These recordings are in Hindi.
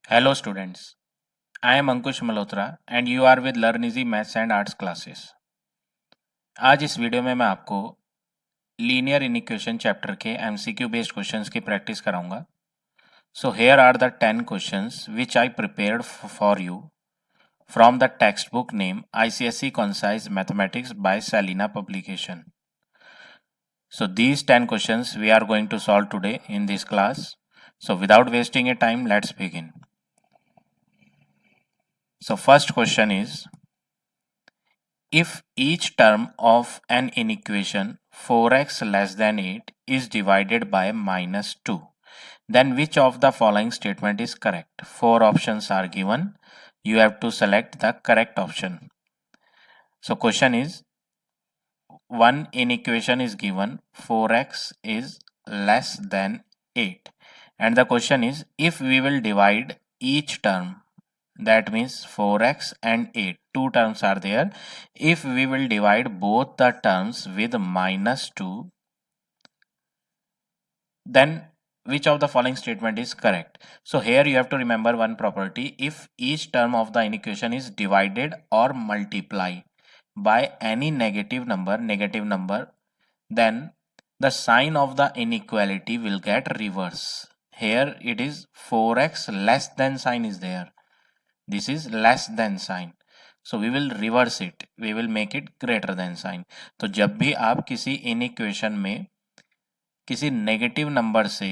Hello students, I am Ankush Malhotra and you are with Learn Easy Maths and Arts classes। आज इस वीडियो में मैं आपको लीनियर इनिक्वेशन चैप्टर के एमसीक्यू बेस्ड क्वेश्चंस की प्रैक्टिस कराऊंगा। So here are the 10 questions which I prepared for you from the textbook name ICSE Concise Mathematics by Salina Publication। So these 10 questions we are going to solve today in this class। So without wasting a time, let's begin। So first question is, if each term of an inequation 4x less than 8 is divided by -2, then which of the following statement is correct? Four options are given. You have to select the correct option. So question is, one inequation is given 4x is less than 8, and the question is, if we will divide each term, that means 4x and 8, two terms are there, if we will divide both the terms with -2, then which of the following statement is correct? So here you have to remember one property: if each term of the inequation is divided or multiplied by any negative number, then the sign of the inequality will get reverse. Here it is 4x less than sign is there. This is less than sign, so we will reverse it, we will make it greater than sign। तो जब भी आप किसी इनइक्वेशन में किसी नेगेटिव नंबर से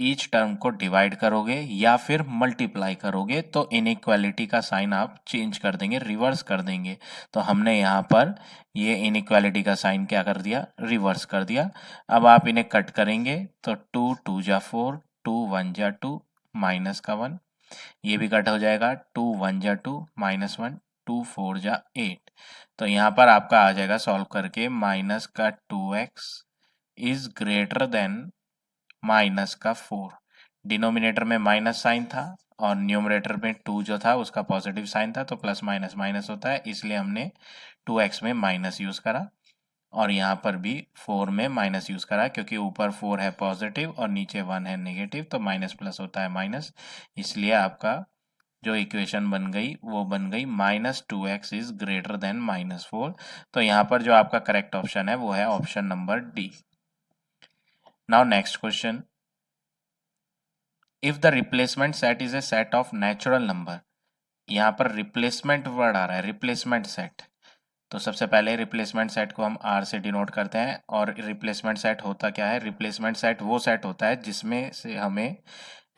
ईच टर्म को डिवाइड करोगे या फिर मल्टीप्लाई करोगे तो इनइक्वालिटी का साइन आप चेंज कर देंगे, रिवर्स कर देंगे। तो हमने यहाँ पर ये इनइक्वालिटी का साइन क्या कर दिया, रिवर्स कर दिया। अब आप इन्हें कट करेंगे तो 2 2 जा 4, 2 1 जा 2, माइनस का 1, ये भी कट हो जाएगा, 2 1 जा 2, माइनस 1, 2 4 जा 8। तो यहाँ पर आपका आ जाएगा सॉल्व करके माइनस का 2x is greater then minus का 4। डिनोमिनेटर में माइनस साइन था और न्यूमरेटर में 2 जो था उसका पॉजिटिव साइन था, तो प्लस माइनस माइनस होता है, इसलिए हमने 2x में माइनस यूज करा और यहाँ पर भी 4 में माइनस यूज करा, क्योंकि ऊपर 4 है पॉजिटिव और नीचे 1 है नेगेटिव, तो माइनस प्लस होता है माइनस, इसलिए आपका जो इक्वेशन बन गई वो बन गई -2x इज ग्रेटर देन -4। तो यहाँ पर जो आपका करेक्ट ऑप्शन है वो है option number D. Now next question, if the replacement set is a set of natural number, यहाँ पर रिप्लेसमेंट वर्ड आ रहा है, रिप्लेसमेंट सेट। तो सबसे पहले रिप्लेसमेंट सेट को हम आर से डिनोट करते हैं, और रिप्लेसमेंट सेट होता क्या है, रिप्लेसमेंट सेट वो सेट होता है जिसमें से हमें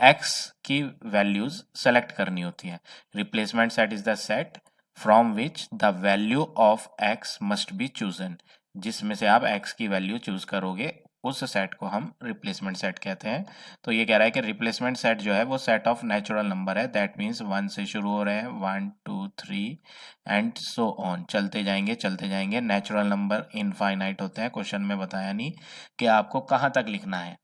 x की वैल्यूज सेलेक्ट करनी होती है। Replacement set is the set from which the value of x must be chosen, जिसमें से आप x की वैल्यू चूज करोगे, उस सेट को हम रिप्लेसमेंट सेट कहते हैं। तो ये कह रहा है कि रिप्लेसमेंट सेट जो है वो सेट ऑफ नेचुरल नंबर है, दैट मीन्स 1 से शुरू हो रहे हैं, 1 2 3 एंड सो ऑन, चलते जाएंगे। नेचुरल नंबर इनफाइनाइट होते हैं, क्वेश्चन में बताया नहीं कि आपको कहाँ तक लिखना है,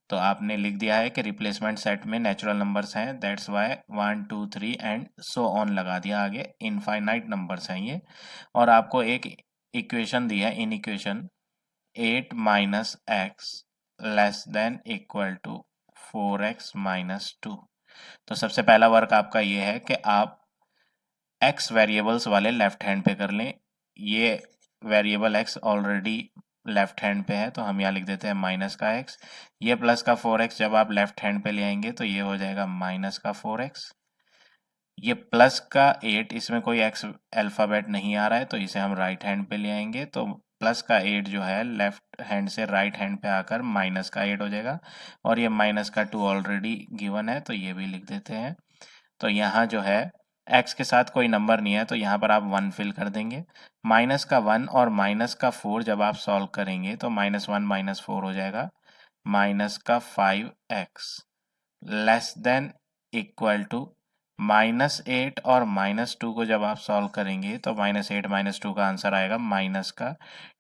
तो आपने लिख दिया है कि रिप्लेसमेंट सेट में नेचुरल नंबर्स हैं, that's why 1 2 3 and so on लगा दिया आगे, इनफाइनाइट नंबर्स हैं ये। और आपको एक इक्वेशन दी है, inequation 8 minus x less than equal to 4x minus 2। तो सबसे पहला वर्क आपका ये है कि आप x वेरिएबल्स वाले लेफ्ट हैंड पे कर लें। ये variable x already left hand पे है, तो हम यहाँ लिख देते हैं माइनस का x। ये प्लस का 4x जब आप लेफ्ट हैंड पे ले आएंगे तो ये हो जाएगा माइनस का 4x। ये प्लस का 8, इसमें कोई x अल्फ़ाबेट नहीं आ रहा है, तो इसे हम राइट हैंड पे ले आएंगे, तो प्लस का 8 जो है लेफ्ट हैंड से राइट हैंड पे आकर माइनस का 8 हो जाएगा। और ये माइनस का 2 ऑलरेडी गिवन है, तो ये भी लिख देते हैं। तो यहाँ जो है x के साथ कोई नंबर नहीं है, तो यहाँ पर आप 1 फिल कर देंगे। माइनस का 1 और माइनस का 4 जब आप सॉल्व करेंगे तो -1 -4 हो जाएगा, माइनस का 5x less than equal to -8 और -2 को जब आप सॉल्व करेंगे तो -8 -2 का आंसर आएगा माइनस का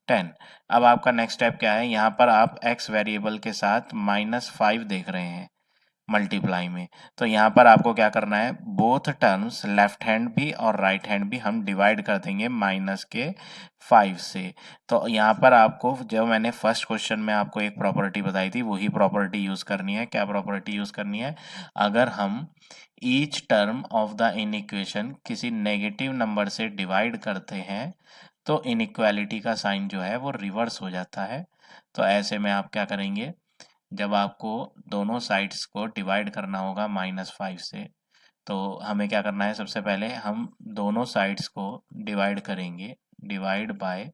10। अब आपका नेक्स्ट स्टेप क्या है, यहाँ पर आप x वेरिएबल के साथ -5 देख रहे हैं, मल्टीप्लाई में। तो यहाँ पर आपको क्या करना है, बोथ टर्म्स लेफ्ट हैंड भी और राइट हैंड भी हम डिवाइड कर देंगे -5 से। तो यहाँ पर आपको जो मैंने फर्स्ट क्वेश्चन में आपको एक प्रॉपर्टी बताई थी वही प्रॉपर्टी यूज़ करनी है। क्या प्रॉपर्टी यूज़ करनी है, अगर हम each term of the inequation किसी नेगेटिव नंबर से डिवाइड करते हैं तो इनइक्वालिटी का साइन जो है वो रिवर्स हो जाता है। तो ऐसे में आप क्या करेंगे, जब आपको दोनों साइड्स को डिवाइड करना होगा -5 से, तो हमें क्या करना है, सबसे पहले हम दोनों साइड्स को डिवाइड करेंगे, divide by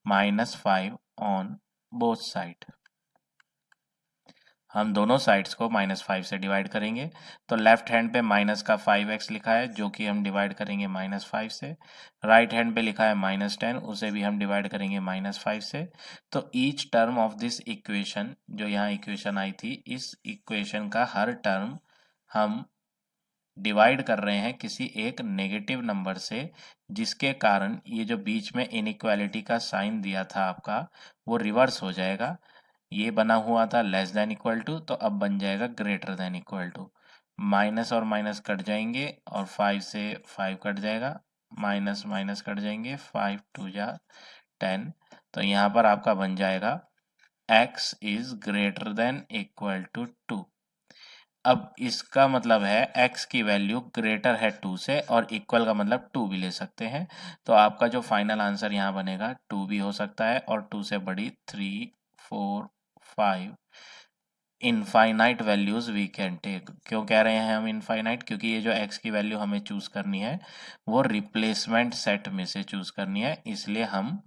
-5 on both side. हम दोनों साइड्स को -5 से डिवाइड करेंगे। तो लेफ्ट हैंड पे माइनस का 5x लिखा है जो कि हम डिवाइड करेंगे -5 से। राइट हैंड पे लिखा है -10, उसे भी हम डिवाइड करेंगे -5 से। तो each term of this equation, जो यहाँ इक्वेशन आई थी, इस इक्वेशन का हर टर्म हम डिवाइड कर रहे हैं किसी एक नेगेटिव नंबर से, जिसके कारण ये जो बीच में इनइक्वालिटी का साइन दिया था आपका वो रिवर्स हो जाएगा। ये बना हुआ था लेस देन इक्वल टू, तो अब बन जाएगा greater than equal to. Minus और माइनस कट जाएंगे और 5 से 5 कट जाएगा, माइनस माइनस कट जाएंगे, 5 2 जा 10। तो यहाँ पर आपका बन जाएगा x is greater than equal to 2। अब इसका मतलब है x की वैल्यू ग्रेटर है 2 से, और इक्वल का मतलब 2 भी ले सकते हैं। तो आपका जो फाइनल आंसर यहाँ बनेगा 2 भी हो सकता है और 2 से बड़ी 3 4 5 infinite values we can take. क्यों कह रहे हैं हम इनफाइनाइट, क्योंकि ये जो x की वैल्यू हमें चूज करनी है वो रिप्लेसमेंट सेट में से चूज करनी है, इसलिए हम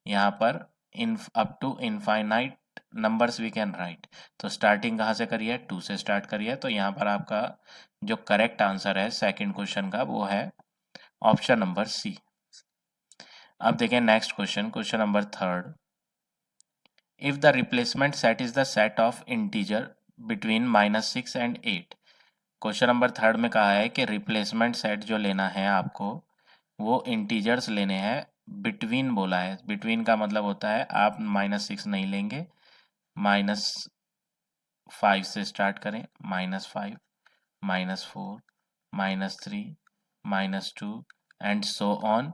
यहाँ पर इन up to infinite numbers we can write. तो स्टार्टिंग कहाँ से करिए, 2 से स्टार्ट करिए। तो यहाँ पर आपका जो करेक्ट आंसर है सेकंड क्वेश्चन का वो है ऑप्शन नंबर सी। अब देखें next question, question number third. If the replacement set is the set of integer between -6 and 8। Question number third में कहा है कि रिप्लेसमेंट सेट जो लेना है आपको वो इंटीजर्स लेने हैं, बिटवीन बोला है। बिटवीन का मतलब होता है आप -6 नहीं लेंगे, -5 से स्टार्ट करें, -5 -4 -3 -2 and so on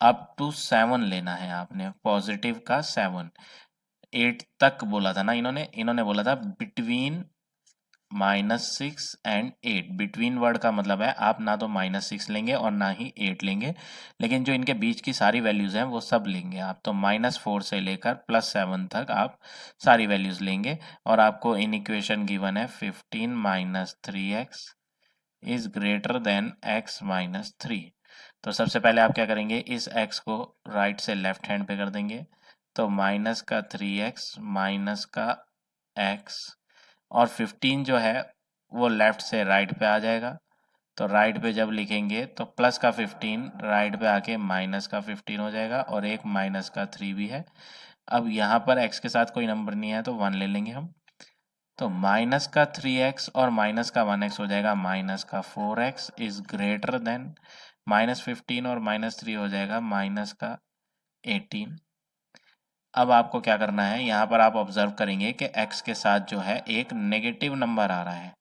up to 7 लेना है आपने, पॉजिटिव का 7। 8 तक बोला था ना इन्होंने, बोला था बिटवीन -6 एंड 8। बिटवीन वर्ड का मतलब है आप ना तो -6 लेंगे और ना ही 8 लेंगे, लेकिन जो इनके बीच की सारी वैल्यूज हैं वो सब लेंगे आप। तो -4 से लेकर +7 तक आप सारी वैल्यूज लेंगे। और आपको इन इक्वेशन गिवन है 15 - 3x is greater then x - 3। तो सबसे पहले आप क्या करेंगे, इस x को राइट से लेफ्ट हैंड पे कर देंगे। तो माइनस का 3x माइनस का x, और 15 जो है वो लेफ्ट से राइट पे आ जाएगा। तो राइट पे जब लिखेंगे तो प्लस का 15 राइट पे आके माइनस का 15 हो जाएगा, और एक माइनस का 3 भी है। अब यहाँ पर x के साथ कोई नंबर नहीं है तो 1 ले लेंगे हम। तो माइनस का 3x और माइनस का 1x हो जाएगा माइनस का 4x इज ग्रेटर देन -15, और -3 हो जाएगा माइनस का 18। अब आपको क्या करना है, यहाँ पर आप ऑब्जर्व करेंगे कि x के साथ जो है एक नेगेटिव नंबर आ रहा है।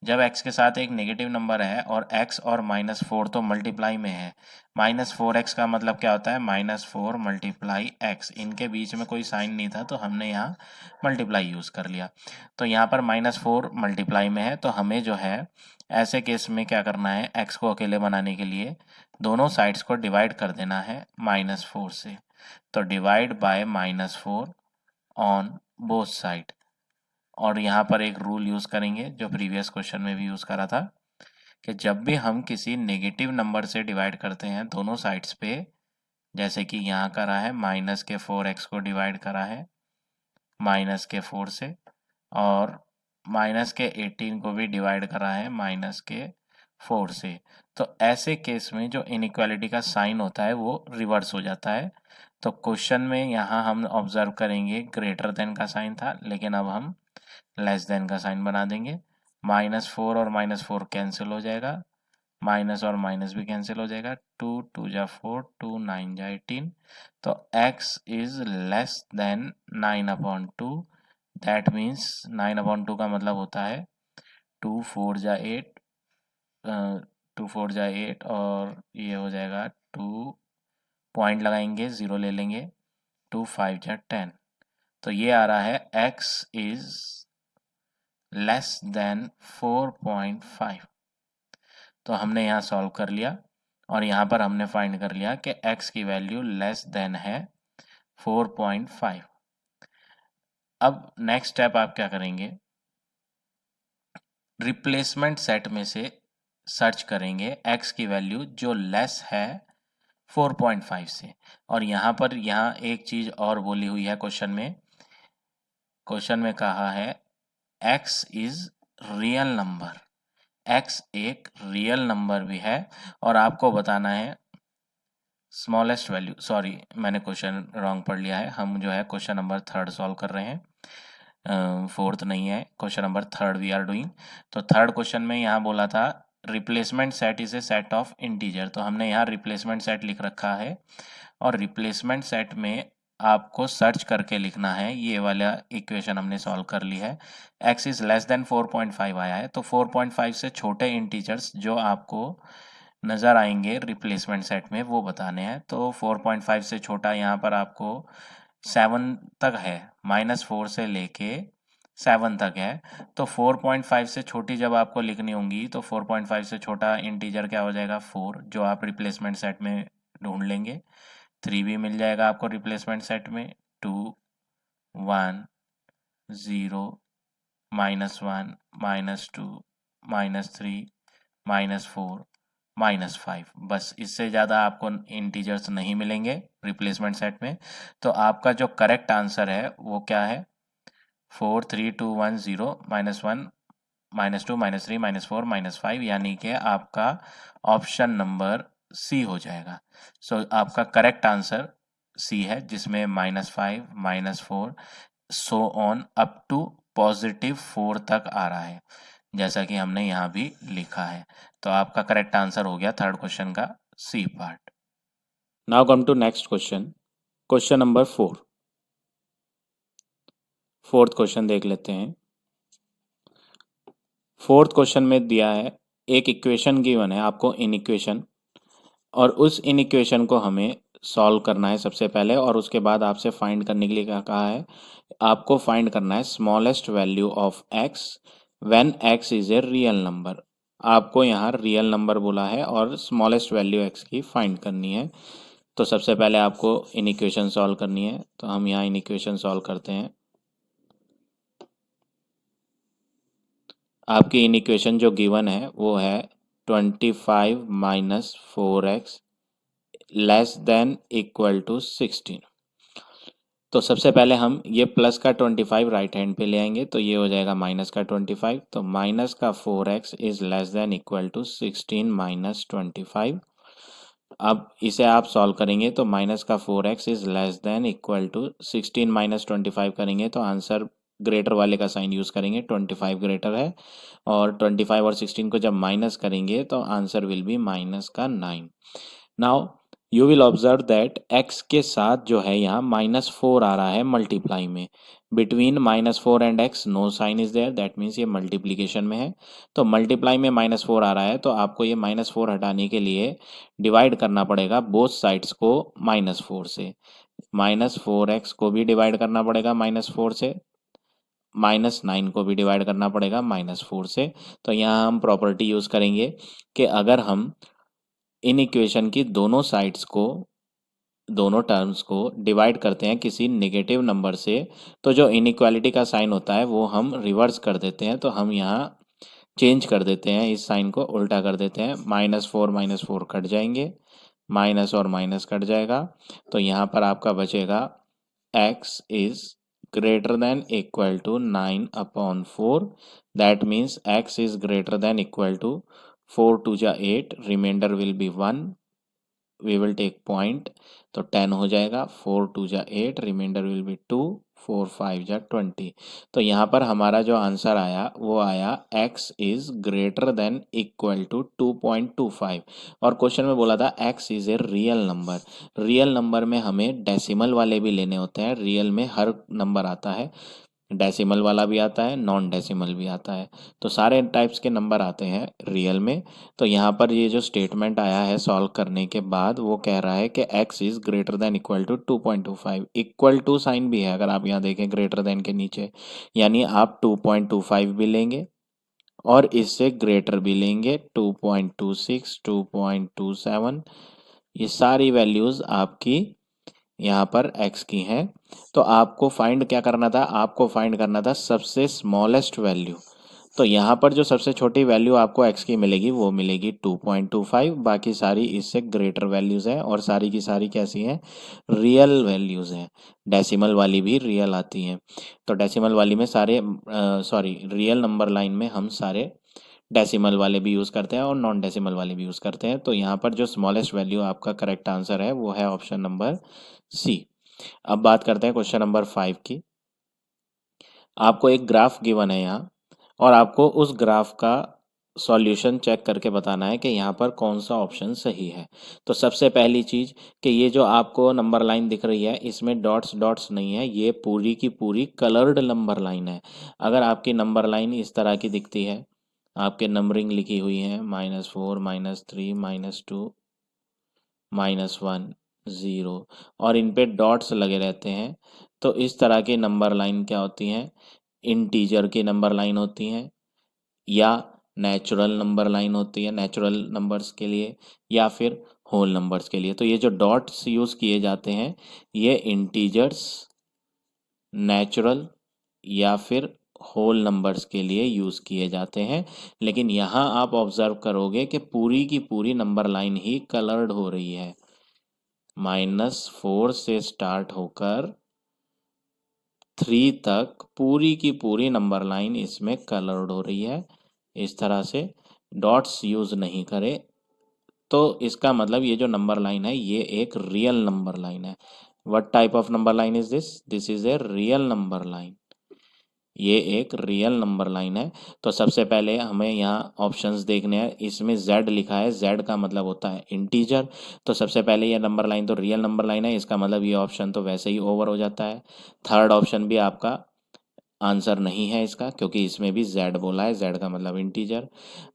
जब x के साथ एक नेगेटिव नंबर है और x और -4 तो मल्टीप्लाई में है, -4x का मतलब क्या होता है, -4 मल्टीप्लाई x। इनके बीच में कोई साइन नहीं था तो हमने यहाँ मल्टीप्लाई यूज़ कर लिया। तो यहाँ पर -4 मल्टीप्लाई में है, तो हमें जो है ऐसे केस में क्या करना है, x को अकेले बनाने के लिए दोनों साइड्स को डिवाइड कर देना है -4 से। तो divide by -4 on both side. और यहाँ पर एक रूल यूज़ करेंगे जो प्रीवियस क्वेश्चन में भी यूज़ करा था, कि जब भी हम किसी नेगेटिव नंबर से डिवाइड करते हैं दोनों साइड्स पे, जैसे कि यहाँ करा है माइनस के 4x को डिवाइड करा है माइनस के 4 से, और माइनस के 18 को भी डिवाइड करा है माइनस के 4 से, तो ऐसे केस में जो इनइक्वालिटी का साइन होता है वो रिवर्स हो जाता है। तो क्वेश्चन में यहाँ हम ऑब्जर्व करेंगे ग्रेटर देन का साइन था, लेकिन अब हम लेस देन का साइन बना देंगे। -4 और -4 कैंसिल हो जाएगा, माइनस और माइनस भी कैंसिल हो जाएगा, 2 2 जा 4 2 9 जा 18। तो x is less then 9/2। That means 9/2 का मतलब होता है 2 4 जा 8, 2 4 जा 8 और ये हो जाएगा 2, पॉइंट लगाएंगे, 0 ले लेंगे, 2 5 जा 10। तो ये आ रहा है x इज लेस देन 4.5। तो हमने यहाँ सॉल्व कर लिया और यहाँ पर हमने फाइंड कर लिया कि x की वैल्यू लेस देन है 4.5। अब नेक्स्ट स्टेप आप क्या करेंगे, रिप्लेसमेंट सेट में से सर्च करेंगे x की वैल्यू जो लेस है 4.5 से। और यहाँ पर एक चीज और बोली हुई है क्वेश्चन में कहा है x is real number, x एक रियल नंबर भी है और आपको बताना है स्मॉलेस्ट वैल्यू। सॉरी, मैंने क्वेश्चन रॉन्ग पढ़ लिया है। हम जो है क्वेश्चन नंबर 3 सॉल्व कर रहे हैं, 4th नहीं है, question number 3 we are doing. तो 3rd क्वेश्चन में यहाँ बोला था replacement set is a set of integer, तो हमने यहाँ रिप्लेसमेंट सेट लिख रखा है और रिप्लेसमेंट सेट में आपको सर्च करके लिखना है। ये वाला इक्वेशन हमने सॉल्व कर ली है, x इज लेस देन 4.5 आया है, तो 4.5 से छोटे इंटीजर्स जो आपको नज़र आएंगे रिप्लेसमेंट सेट में वो बताने हैं। तो 4.5 से छोटा यहाँ पर आपको 7 तक है, -4 से लेके 7 तक है। तो 4.5 से छोटी जब आपको लिखनी होंगी तो 4.5 से छोटा इंटीजर क्या हो जाएगा 4, जो आप रिप्लेसमेंट सेट में ढूंढ लेंगे। 3 भी मिल जाएगा आपको रिप्लेसमेंट सेट में, 2 1 0 -1 -2 -3 -4 -5, बस इससे ज़्यादा आपको इंटीजर्स नहीं मिलेंगे रिप्लेसमेंट सेट में। तो आपका जो करेक्ट आंसर है वो क्या है, 4 3 2 1 0 -1 -2 -3 -4 -5, यानी कि आपका ऑप्शन नंबर सी हो जाएगा। सो आपका करेक्ट आंसर सी है, जिसमें -5 -4 सो ऑन अप टू +4 तक आ रहा है, जैसा कि हमने यहाँ भी लिखा है। तो आपका करेक्ट आंसर हो गया 3rd क्वेश्चन का C part. Now come to next question, question number 4। 4th question देख लेते हैं। 4th क्वेश्चन में दिया है एक इक्वेशन गिवन है आपको, इन इक्वेशन, और उस इन इक्वेशन को हमें सॉल्व करना है सबसे पहले, और उसके बाद आपसे फाइंड करने के लिए क्या कहा है, आपको फाइंड करना है smallest value of x when x is a real number. आपको यहाँ रियल नंबर बोला है और स्मॉलेस्ट वैल्यू x की फाइंड करनी है। तो सबसे पहले आपको इन इक्वेशन सॉल्व करनी है, तो हम यहाँ इन इक्वेशन सॉल्व करते हैं। आपकी इन इक्वेशन जो गिवन है वो है 25 - 4x less than equal to 16। तो सबसे पहले हम ये प्लस का 25 राइट हैंड पे ले आएंगे, तो ये हो जाएगा माइनस का 25। तो माइनस का 4x is less than equal to 16 - 25। अब इसे आप सॉल्व करेंगे तो माइनस का 4x is less than equal to 16 - 25 करेंगे तो आंसर ग्रेटर वाले का साइन यूज़ करेंगे, 25 ग्रेटर है, और 25 और 16 को जब माइनस करेंगे तो आंसर विल बी माइनस का 9। Now you will observe that x के साथ जो है यहाँ -4 आ रहा है मल्टीप्लाई में, between -4 and x no sign is there, that means ये मल्टीप्लीकेशन में है। तो मल्टीप्लाई में -4 आ रहा है, तो आपको ये -4 हटाने के लिए डिवाइड करना पड़ेगा बोथ साइड्स को -4 से। -4x को भी डिवाइड करना पड़ेगा -4 से, -9 को भी डिवाइड करना पड़ेगा -4 से। तो यहाँ हम प्रॉपर्टी यूज़ करेंगे कि अगर हम इन इक्वेशन की दोनों साइड्स को, दोनों टर्म्स को डिवाइड करते हैं किसी नेगेटिव नंबर से, तो जो इनइक्वालिटी का साइन होता है वो हम रिवर्स कर देते हैं। तो हम यहाँ चेंज कर देते हैं, इस साइन को उल्टा कर देते हैं, -4 कट जाएंगे, माइनस और माइनस कट जाएगा। तो यहाँ पर आपका बचेगा x is greater than equal to 9/4, that means x is greater than equal to 4 2 जा 8, remainder will be 1, we will take point, तो 10 हो जाएगा, 4 2 जा 8, रिमाइंडर विल बी 2, 4 5 जा 20। तो यहाँ पर हमारा जो आंसर आया वो आया x is greater than equal to 2.25। और क्वेश्चन में बोला था x is a real number. Real number में हमें डेसिमल वाले भी लेने होते हैं, रियल में हर नंबर आता है, डेसिमल वाला भी आता है, नॉन डेसिमल भी आता है। तो सारे टाइप्स के नंबर आते हैं रियल में। तो यहाँ पर ये जो स्टेटमेंट आया है सॉल्व करने के बाद, वो कह रहा है कि x is greater than equal to 2.25। Equal to sign भी है अगर आप यहाँ देखें ग्रेटर देन के नीचे, यानी आप 2.25 भी लेंगे और इससे ग्रेटर भी लेंगे, 2.26, 2.27, ये सारी वैल्यूज़ आपकी यहाँ पर x की हैं। तो आपको फाइंड क्या करना था, आपको फाइंड करना था सबसे स्मॉलेस्ट वैल्यू। तो यहाँ पर जो सबसे छोटी वैल्यू आपको x की मिलेगी वो मिलेगी 2.25, बाकी सारी इससे ग्रेटर वैल्यूज़ हैं और सारी की सारी कैसी हैं, रियल वैल्यूज़ हैं। डेसिमल वाली भी रियल आती हैं। तो डेसिमल वाली में सारे रियल नंबर लाइन में हम सारे डेसिमल वाले भी यूज़ करते हैं और नॉन डेसिमल वाले भी यूज़ करते हैं। तो यहाँ पर जो स्मॉलेस्ट वैल्यू आपका करेक्ट आंसर है वो है ऑप्शन नंबर सी। अब बात करते हैं क्वेश्चन नंबर 5 की। आपको एक ग्राफ गिवन है यहाँ और आपको उस ग्राफ का सॉल्यूशन चेक करके बताना है कि यहाँ पर कौन सा ऑप्शन सही है। तो सबसे पहली चीज़ कि ये जो आपको नंबर लाइन दिख रही है इसमें डॉट्स डॉट्स नहीं है, ये पूरी की पूरी कलर्ड नंबर लाइन है। अगर आपकी नंबर लाइन इस तरह की दिखती है, आपके नंबरिंग लिखी हुई है -4, -3, -2, -1, 0, और इन पे डॉट्स लगे रहते हैं, तो इस तरह की नंबर लाइन क्या होती हैं, इंटीजर की नंबर लाइन होती हैं, या नेचुरल नंबर लाइन होती है नेचुरल नंबर्स के लिए, या फिर होल नंबर्स के लिए। तो ये जो डॉट्स यूज़ किए जाते हैं ये इंटीजर्स, नेचुरल या फिर होल नंबर्स के लिए यूज़ किए जाते हैं। लेकिन यहाँ आप ऑब्जर्व करोगे कि पूरी की पूरी नंबर लाइन ही कलर्ड हो रही है। -4 से स्टार्ट होकर 3 तक पूरी की पूरी नंबर लाइन इसमें कलर्ड हो रही है। इस तरह से डॉट्स यूज़ नहीं करें, तो इसका मतलब ये जो नंबर लाइन है ये एक रियल नंबर लाइन है। What type of number line is this, this is a real number line. ये एक रियल नंबर लाइन है। तो सबसे पहले हमें यहाँ ऑप्शंस देखने हैं, इसमें z लिखा है, z का मतलब होता है इंटीजर। तो सबसे पहले ये नंबर लाइन तो रियल नंबर लाइन है, इसका मतलब ये ऑप्शन तो वैसे ही ओवर हो जाता है। थर्ड ऑप्शन भी आपका आंसर नहीं है इसका, क्योंकि इसमें भी z बोला है, z का मतलब इंटीजर।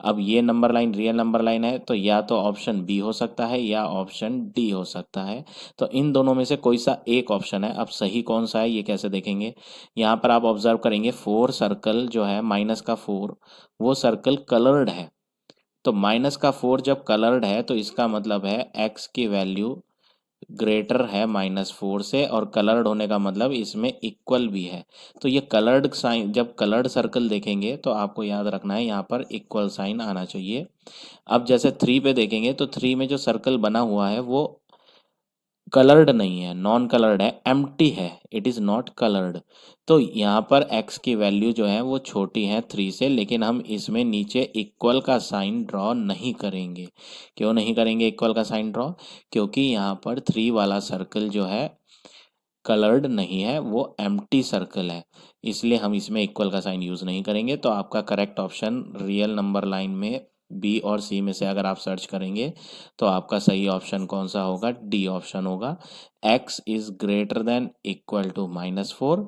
अब ये number line real number line है, तो या तो ऑप्शन बी हो सकता है या ऑप्शन डी हो सकता है। तो इन दोनों में से कोई सा एक ऑप्शन है। अब सही कौन सा है ये कैसे देखेंगे, यहाँ पर आप ऑब्जर्व करेंगे 4 सर्कल जो है, -4 वो सर्कल कलर्ड है। तो -4 जब कलर्ड है तो इसका मतलब है x की वैल्यू ग्रेटर है -4 से, और कलर्ड होने का मतलब इसमें इक्वल भी है। तो ये कलर्ड साइन, जब कलर्ड सर्कल देखेंगे तो आपको याद रखना है यहाँ पर इक्वल साइन आना चाहिए। अब जैसे 3 पे देखेंगे तो 3 में जो सर्कल बना हुआ है वो कलर्ड नहीं है, नॉन कलर्ड है, एम्प्टी है, इट इज़ नॉट कलर्ड। तो यहाँ पर x की वैल्यू जो है वो छोटी है 3 से, लेकिन हम इसमें नीचे इक्वल का साइन ड्रॉ नहीं करेंगे। क्यों नहीं करेंगे इक्वल का साइन ड्रॉ, क्योंकि यहाँ पर 3 वाला सर्कल जो है कलर्ड नहीं है, वो एम्प्टी सर्कल है, इसलिए हम इसमें इक्वल का साइन यूज़ नहीं करेंगे। तो आपका correct option real number line में बी और सी में से अगर आप सर्च करेंगे तो आपका सही ऑप्शन कौन सा होगा, डी ऑप्शन होगा। x is greater than equal to -4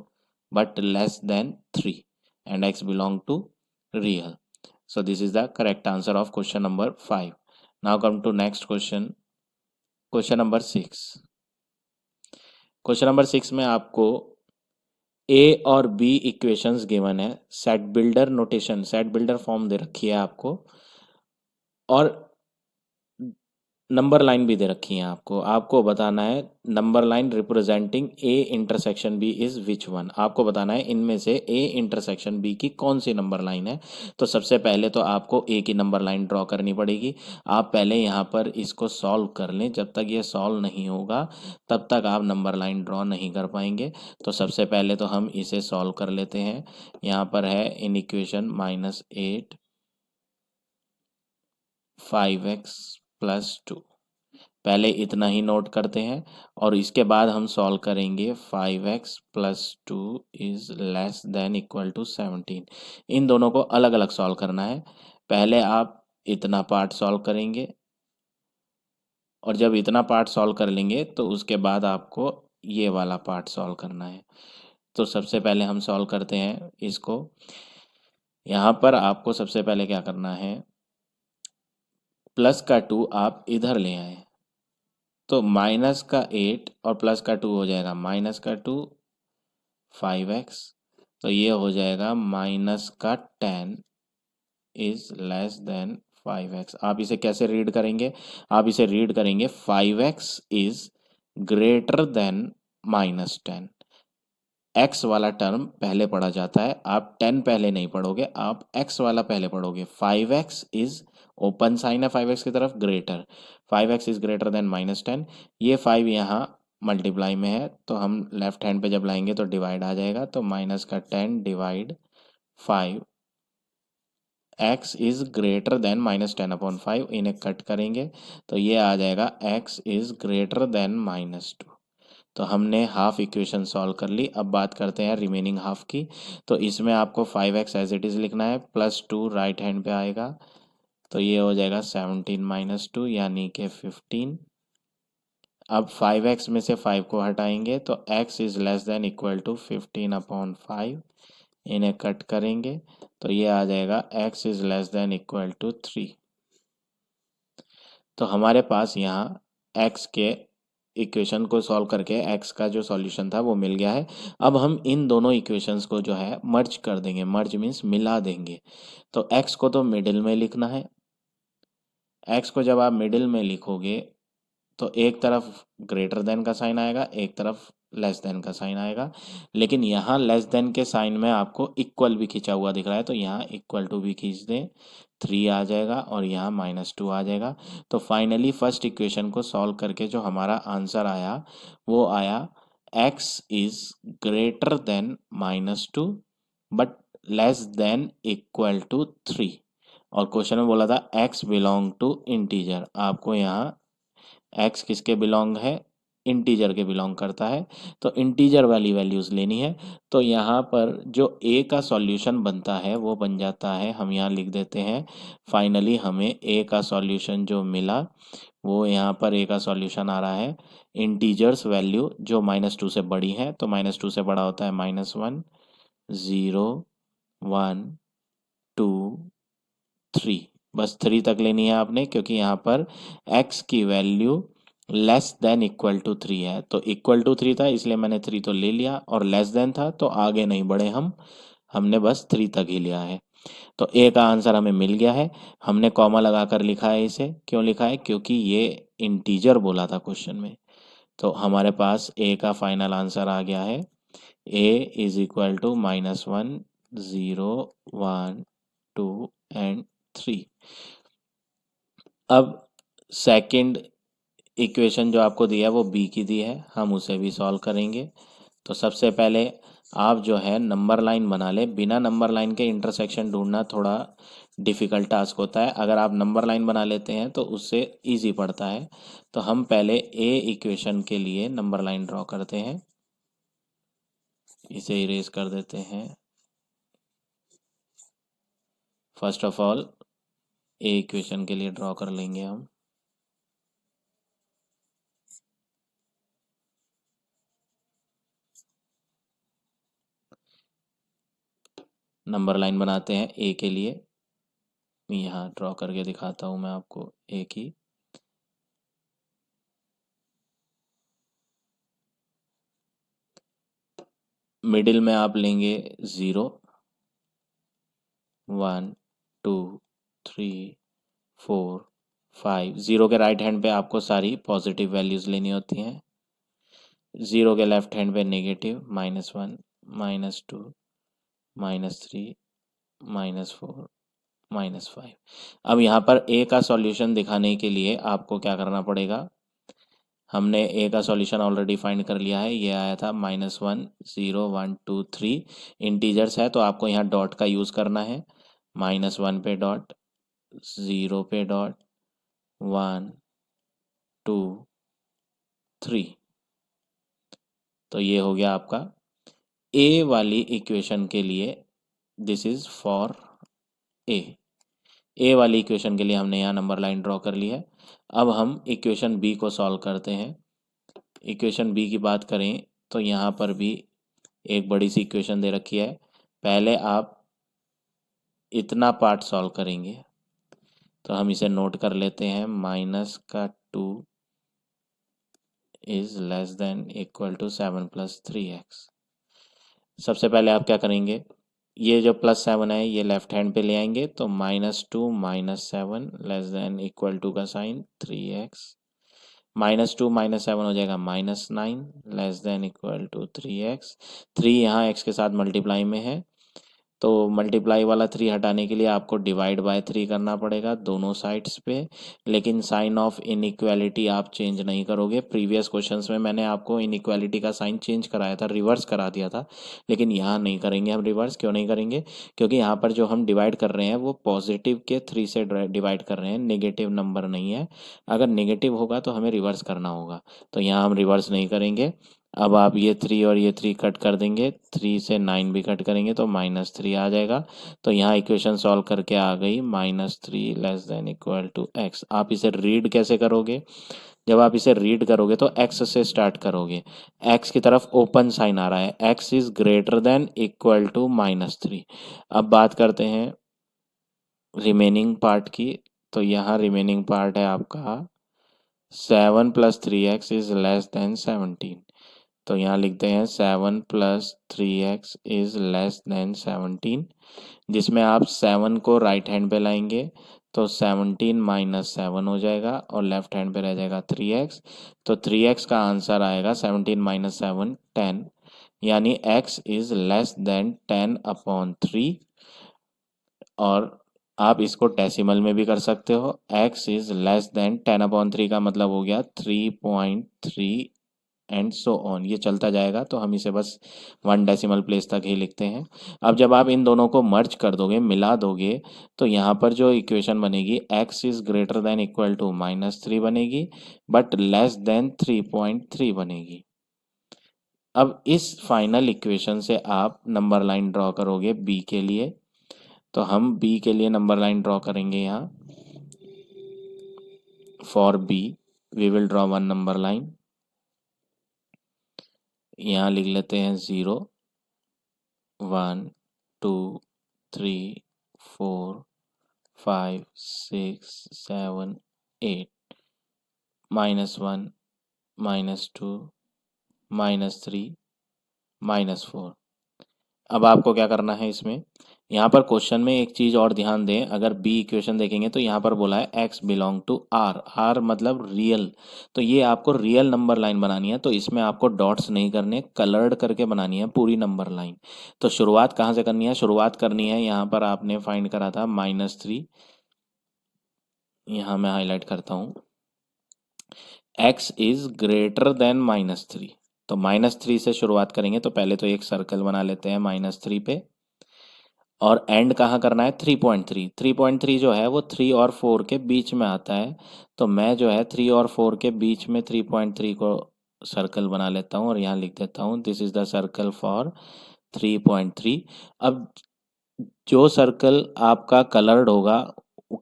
but less than 3 and x belong to real. So this is the correct answer of question number 5. Now come to next question, question number 6. Question number 6 में आपको ए और बी इक्वेशंस गिवन है, set builder notation, set builder form दे रखी है आपको, और नंबर लाइन भी दे रखी है आपको। आपको बताना है number line representing A intersection B is which one. आपको बताना है इनमें से ए इंटरसेक्शन बी की कौन सी नंबर लाइन है। तो सबसे पहले तो आपको ए की नंबर लाइन ड्रॉ करनी पड़ेगी। आप पहले यहाँ पर इसको सॉल्व कर लें, जब तक ये सॉल्व नहीं होगा तब तक आप नंबर लाइन ड्रॉ नहीं कर पाएंगे। तो सबसे पहले तो हम इसे सॉल्व कर लेते हैं। यहाँ पर है इन इक्वेशन -8 5x + 2, पहले इतना ही नोट करते हैं और इसके बाद हम सॉल्व करेंगे 5x + 2 is less than equal to 17। इन दोनों को अलग अलग सॉल्व करना है। पहले आप इतना पार्ट सॉल्व करेंगे और जब इतना पार्ट सॉल्व कर लेंगे तो उसके बाद आपको ये वाला पार्ट सॉल्व करना है। तो सबसे पहले हम सॉल्व करते हैं इसको। यहाँ पर आपको सबसे पहले क्या करना है, प्लस का 2 आप इधर ले आए, तो माइनस का 8 और प्लस का 2 हो जाएगा माइनस का 2, 5x। तो ये हो जाएगा माइनस का 10 इज लेस देन 5x। आप इसे कैसे रीड करेंगे, आप इसे रीड करेंगे 5x is greater then -10। x वाला टर्म पहले पढ़ा जाता है, आप 10 पहले नहीं पढ़ोगे, आप x वाला पहले पढ़ोगे। 5x इज ओपन साइन है 5x की तरफ, greater 5x is greater then -10। ये 5 यहाँ मल्टीप्लाई में है, तो हम लेफ्ट हैंड पे जब लाएंगे तो डिवाइड आ जाएगा, तो माइनस का 10 divide 5, x is greater then -10/5। इन्हें कट करेंगे तो ये आ जाएगा x इज ग्रेटर देन -2। तो हमने हाफ इक्वेशन सॉल्व कर ली। अब बात करते हैं रिमेनिंग हाफ की। तो इसमें आपको 5x एज इट इज़ लिखना है, +2 राइट हैंड पे आएगा, तो ये हो जाएगा 17 - 2 यानी कि 15। अब 5x में से 5 को हटाएंगे तो x is less than equal to 15/5। इन्हें कट करेंगे तो ये आ जाएगा x is less than equal to 3। तो हमारे पास यहाँ x के इक्वेशन को सॉल्व करके x का जो सॉल्यूशन था वो मिल गया है। अब हम इन दोनों इक्वेशंस को जो है मर्ज कर देंगे, मर्ज मीन्स मिला देंगे। तो x को तो मिडिल में लिखना है, x को जब आप मिडिल में लिखोगे तो एक तरफ ग्रेटर देन का साइन आएगा, एक तरफ लेस देन का साइन आएगा, लेकिन यहाँ लेस देन के साइन में आपको इक्वल भी खींचा हुआ दिख रहा है, तो यहाँ इक्वल टू भी खींच दें, 3 आ जाएगा और यहाँ -2 आ जाएगा। तो फाइनली फर्स्ट इक्वेशन को सॉल्व करके जो हमारा आंसर आया वो आया x is greater than -2 but less than equal to 3। और क्वेश्चन में बोला था x बिलोंग टू इंटीजर, आपको यहाँ x किसके बिलोंग है, इंटीजर के बिलोंग करता है, तो इंटीजर वाली वैल्यूज़ लेनी है। तो यहाँ पर जो a का सॉल्यूशन बनता है वो बन जाता है, हम यहाँ लिख देते हैं। फाइनली हमें a का सॉल्यूशन जो मिला वो यहाँ पर a का सॉल्यूशन आ रहा है इंटीजर्स वैल्यू जो -2 से बड़ी है, तो -2 से बड़ा होता है -1, 0, 1, 2, 3। बस 3 तक लेनी है आपने, क्योंकि यहाँ पर x की value less than equal to 3 है, तो इक्वल टू 3 था इसलिए मैंने 3 तो ले लिया, और लेस देन था तो आगे नहीं बढ़े हमने बस 3 तक ही लिया है। तो ए का आंसर हमें मिल गया है। हमने कॉमा लगाकर लिखा है, इसे क्यों लिखा है, क्योंकि ये इंटीजर बोला था क्वेश्चन में। तो हमारे पास ए का फाइनल आंसर आ गया है, ए इज इक्वल टू -1, 0, 1, 2 एंड 3। अब सेकंड इक्वेशन जो आपको दिया है वो बी की दी है, हम उसे भी सॉल्व करेंगे। तो सबसे पहले आप जो है नंबर लाइन बना ले। बिना नंबर लाइन के इंटरसेक्शन ढूंढना थोड़ा डिफ़िकल्ट टास्क होता है, अगर आप नंबर लाइन बना लेते हैं तो उससे इजी पड़ता है। तो हम पहले ए इक्वेशन के लिए नंबर लाइन ड्रॉ करते हैं, इसे इरेज कर देते हैं। First of all A equation के लिए ड्रॉ कर लेंगे हम। नंबर लाइन बनाते हैं ए के लिए, यहाँ ड्रॉ करके दिखाता हूँ मैं आपको ए की। मिडिल में आप लेंगे 0, 1, 2, 3, 4, 5। 0 के राइट हैंड पे आपको सारी पॉजिटिव वैल्यूज़ लेनी होती हैं, 0 के लेफ्ट हैंड पे नेगेटिव, -1, -2, -3, -4, -5। अब यहाँ पर ए का सॉल्यूशन दिखाने के लिए आपको क्या करना पड़ेगा, हमने ए का सॉल्यूशन ऑलरेडी फाइंड कर लिया है, ये आया था -1, 0, 1, 2, 3। इंटीजर्स है तो आपको यहाँ डॉट का यूज़ करना है, -1 पे डॉट, 0 पे डॉट, 1, 2, 3। तो ये हो गया आपका ए वाली इक्वेशन के लिए, दिस इज़ फॉर ए वाली इक्वेशन के लिए हमने यहाँ नंबर लाइन ड्रॉ कर ली है। अब हम इक्वेशन बी को सॉल्व करते हैं। इक्वेशन बी की बात करें तो यहाँ पर भी एक बड़ी सी इक्वेशन दे रखी है, पहले आप इतना पार्ट सॉल्व करेंगे। तो हम इसे नोट कर लेते हैं, -2 is less than equal to 7 + 3x। सबसे पहले आप क्या करेंगे, ये जो +7 है ये लेफ्ट हैंड पे ले आएंगे, तो -2 - 7 लेस देन इक्वल टू का साइन 3x, -2 - 7 हो जाएगा -9 less than equal to 3x। 3 यहाँ x के साथ मल्टीप्लाई में है, तो मल्टीप्लाई वाला 3 हटाने के लिए आपको डिवाइड बाय 3 करना पड़ेगा दोनों साइड्स पे। लेकिन साइन ऑफ इनइक्वालिटी आप चेंज नहीं करोगे। प्रीवियस क्वेश्चंस में मैंने आपको इनइक्वालिटी का साइन चेंज कराया था, रिवर्स करा दिया था, लेकिन यहाँ नहीं करेंगे हम रिवर्स। क्यों नहीं करेंगे, क्योंकि यहाँ पर जो हम डिवाइड कर रहे हैं वो पॉजिटिव के 3 से डिवाइड कर रहे हैं, नेगेटिव नंबर नहीं है। अगर नेगेटिव होगा तो हमें रिवर्स करना होगा, तो यहाँ हम रिवर्स नहीं करेंगे। अब आप ये 3 और ये 3 कट कर देंगे, 3 से 9 भी कट करेंगे तो -3 आ जाएगा। तो यहाँ इक्वेशन सॉल्व करके आ गई -3 less than equal to x। आप इसे रीड कैसे करोगे, जब आप इसे रीड करोगे तो x से स्टार्ट करोगे, x की तरफ ओपन साइन आ रहा है, x is greater than equal to -3। अब बात करते हैं रिमेनिंग पार्ट की, तो यहाँ रिमेनिंग पार्ट है आपका 7 + 3x इज लेस देन 17। तो यहाँ लिखते हैं 7 + 3x इज लेस देन 17, जिसमें आप 7 को राइट हैंड पे लाएंगे तो 17 - 7 हो जाएगा और लेफ्ट हैंड पे रह जाएगा 3x। तो 3x का आंसर आएगा 17 - 7 10, यानी x इज लेस देन 10/3। और आप इसको डेसिमल में भी कर सकते हो, x इज लेस देन 10/3 का मतलब हो गया 3.3 एंड सो ऑन, ये चलता जाएगा। तो हम इसे बस 1 डेसिमल प्लेस तक ही लिखते हैं। अब जब आप इन दोनों को मर्ज कर दोगे, मिला दोगे, तो यहाँ पर जो इक्वेशन बनेगी x is greater than equal to -3 बनेगी, बट लेस देन 3.3 बनेगी। अब इस फाइनल इक्वेशन से आप नंबर लाइन ड्रॉ करोगे b के लिए, तो हम b के लिए नंबर लाइन ड्रॉ करेंगे। यहाँ for b we will draw 1 number line. यहाँ लिख लेते हैं 0 1 2 3 4 5 6 7 8 -1 -2 -3 -4। अब आपको क्या करना है इसमें, यहाँ पर क्वेश्चन में एक चीज़ और ध्यान दें, अगर बी इक्वेशन देखेंगे तो यहाँ पर बोला है x belong to r, r मतलब रियल। तो ये आपको रियल नंबर लाइन बनानी है, तो इसमें आपको डॉट्स नहीं करने, कलर्ड करके बनानी है पूरी नंबर लाइन। तो शुरुआत कहाँ से करनी है, शुरुआत करनी है यहाँ पर आपने फाइंड करा था -3, यहाँ मैं हाईलाइट करता हूँ, x इज ग्रेटर देन -3। तो -3 से शुरुआत करेंगे, तो पहले तो एक सर्कल बना लेते हैं -3 पे, और एंड कहाँ करना है 3.3। 3.3 जो है वो 3 और 4 के बीच में आता है, तो मैं जो है 3 और 4 के बीच में 3.3 को सर्कल बना लेता हूँ और यहाँ लिख देता हूँ this is the circle for 3.3। अब जो सर्कल आपका कलर्ड होगा,